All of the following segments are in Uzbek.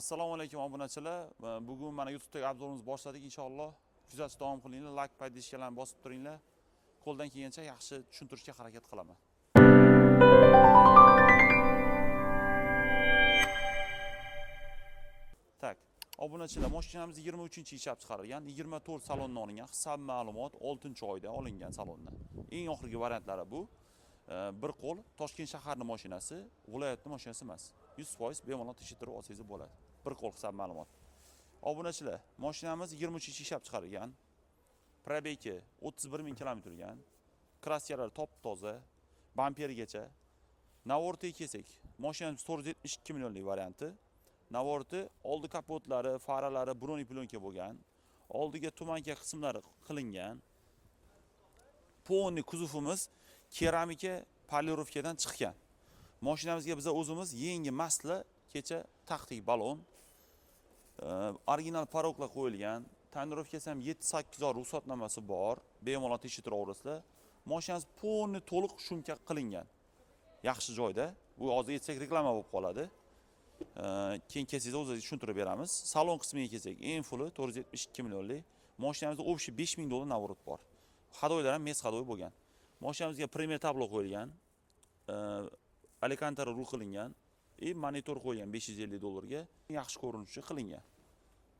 Assalomu alaykum obunachilar. Bugun mana YouTube'dagi obzorimizni boshladik inshaalloh. Kuzatishda davom qilinglar, like paytishkalarni bosib turinglar. Qo'ldan kelgancha yaxshi tushuntirishga harakat qilaman. Tak, obunachilar, mashinamiz 23-yil ishlab chiqarilgan, 24 salondan olingan, hisob ma'lumot 6-oyda olingan salondan. Eng oxirgi variantlari bu. Bir qo'l Toshkent shaharining mashinasi, viloyatning mashinasi emas. 100% bemalol tekshirib olsangiz bo'ladi. Bir qo'l hisob ma'lumot. Obunachilar, mashinamiz 23-yil ishlab chiqarilgan. Probegi 31 000 km yurgan. Krasyalari top-toza, bamperigacha. Navortiga kelsak, mashinamiz 472 millionlik varianti. Navorti oldi kapotlari, faralari broni plyonka bo'lgan. Oldiga tumanka qismlari qilingan. Ponni kuzovimiz keramika polirovkadan chiqqan. Mashinamizga biz o'zimiz yangi masla kecha taqdik balon. Original paroklar qo'yilgan. Tonirovkasi ham 7-8 oy ruxsatnomasi bor. Bemalol tekshirib olasizlar. Mashinamiz ponni to'liq shumka qilingan. Yaxshi joyda. Bu hozir aytsak reklama bo'lib qoladi. Keyin kelsangiz o'zingiz tushuntirib beramiz. Salon qismiga kelsak, eng fulli 472 millionlik. Mashinamizda общий $5000 navorot bor. Hadoylar ham mes hadoy bo'lgan. Mashinamizga premier tablo qo'yilgan. Alcantara rul qilingan. Monitor qo'ygan $550 ga. Yaxshi ko'rinishi qilingan.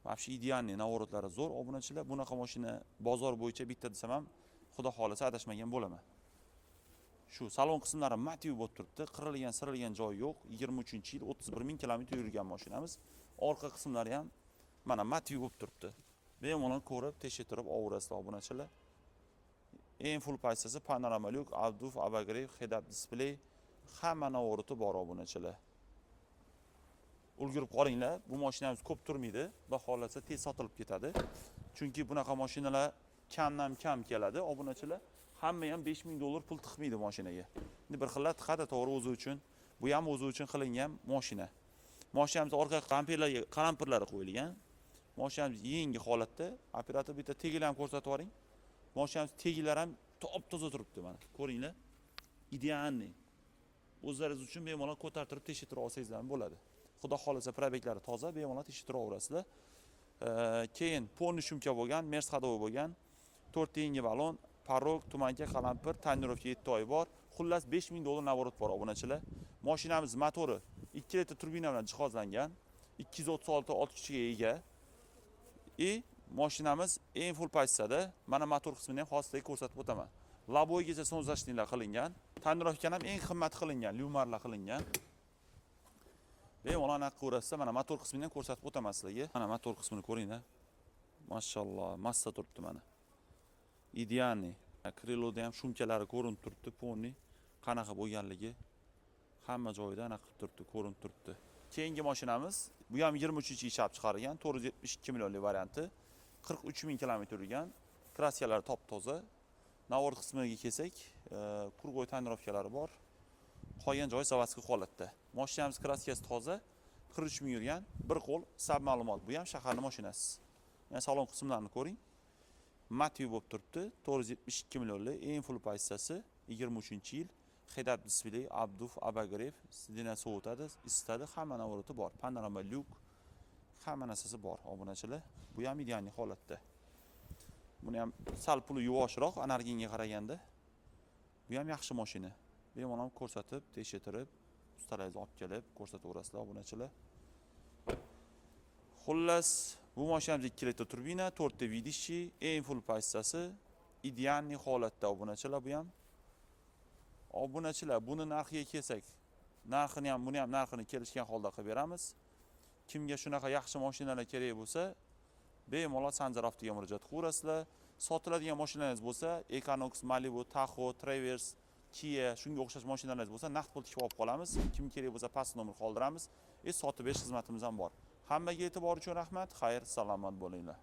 Вообще idealniy navorotlari zo'r obunachilar. Bunaqa mashina bozor bo'yicha bitta desam ham xudo xolasa adashmagan bo'laman. Shu salon qismlari motiv bo'lib turibdi. Qirilgan, sirilgan joyi yo'q. 23-yil 31 000 km yurgan mashinamiz. Orqa qismlari ham mana motiv bo'lib turibdi. Bemalol ko'rib, tekshirib olasizlar obunachilar. Eng full paysasi panorama lyuk, abduf, abagrev, head-up display, hamma navorati bor obunachilar. Ulgurib qolinglar, bu mashinamiz ko'p turmaydi, xudo xolasa tez sotilib ketadi. Chunki bunaqa mashinalar kamdan kam keladi obunachilar. Hamma ham $5000 pul tiqmaydi mashinaga. Endi bir xillar tiqadi, to'g'ri o'zi uchun. Bu ham o'zi uchun qilingan mashina. Mashinamiz orqa bamperlarga qalampirlari qo'yilgan. Mashinamiz yangi holatda. Operator bitta tegini ham ko'rsatib yuboring. Mashinamiz tegilar ham top-toza turibdi mana. Ko'ringlar. Idealniy. O'zlaringiz uchun bemalol ko'tartirib tekshirib olsangiz ham bo'ladi. Xudo xolasa probeklari toza, bemalol tekshirib olasizlar. Keyin ponni shumka bo'lgan, mers hadoy bo'lgan, 4 ta yangi balon, parok, tumanka, qalampir, tonirovka 7 oy bor. Xullas $5000 navorot bor obunachilar. Mashinamiz motori 2 litr turbina bilan jihozlangan, 236 ot kuchiga ega. Mashinamiz eng full paysada. Mana motor qismini ham hozirda ko'rsatib o'taman. Laboygacha sonzashliklar qilingan. Tonirovkani ham eng qimmat qilingan, lyumarlar qilingan. Bemalol aniq ko'rasizlar, mana motor qismini ham ko'rsatib o'taman sizlarga. Mana motor qismini ko'ringlar. Mashalloh, massa turibdi mana. Idealniy. Kriloda ham shumkalari ko'rinib turibdi, ponni qanaqa bo'lganligi hamma joyida aniq turibdi, ko'rinib turibdi. Keyingi mashinamiz, bu ham 23-yil ishlab chiqarilgan, 472 millionlik varianti, 43 000 km yurgan, krasyalari top-toza. Navor qismiga kelsak, kurgo'y tonirovkalari bor. Qolgan joyi zavodskiy holatda. Mashinamiz kraskasi toza, 43 000 yurgan, bir qo'l hisob ma'lumot. Bu ham shaharning mashinasi. Yana salon qismlarini ko'ring. Motiv bo'lib turibdi, 472 millionlik, eng full paysasi, 23-yil, head-up display, abduf, abagrev, sidina sovutadi, isitadi, hamma navorati bor. Panorama lyuk, hamma narsasi bor obunachilar. Bu ham idealniy holatda. Buni ham sal puli yuvoshroq Anarginga qaraganda. Bu ham yaxshi mashina. Bemalol ko'rsatib, tekshirib, ustalaringiz olib kelib ko'rsataverasizlar obunachilar. Xullas, bu mashinamiz 2 litr turbina, 4 ta vidishi, eng full paysasi, idealniy holatda obunachilar bu ham. Obunachilar, buni narxiga kelsak, narxini ham, buni ham narxini kelishgan holda qilib beramiz. Kimga shunaqa yaxshi mashinalar kerak bo'lsa, bemalol Sanjarovga murojaat qilaverasizlar. Sotiladigan mashinalaringiz bo'lsa, Equinox, Malibu, Tahoe, Traverse, Kia, shunga o'xshash mashinalaringiz bo'lsa, naqd pul tikib olib qolamiz. Kim kerak bo'lsa, past nomer qoldiramiz. Sotib berish xizmatimiz ham bor. Hammaga e'tibor uchun rahmat. Xayr, salomat bo'linglar.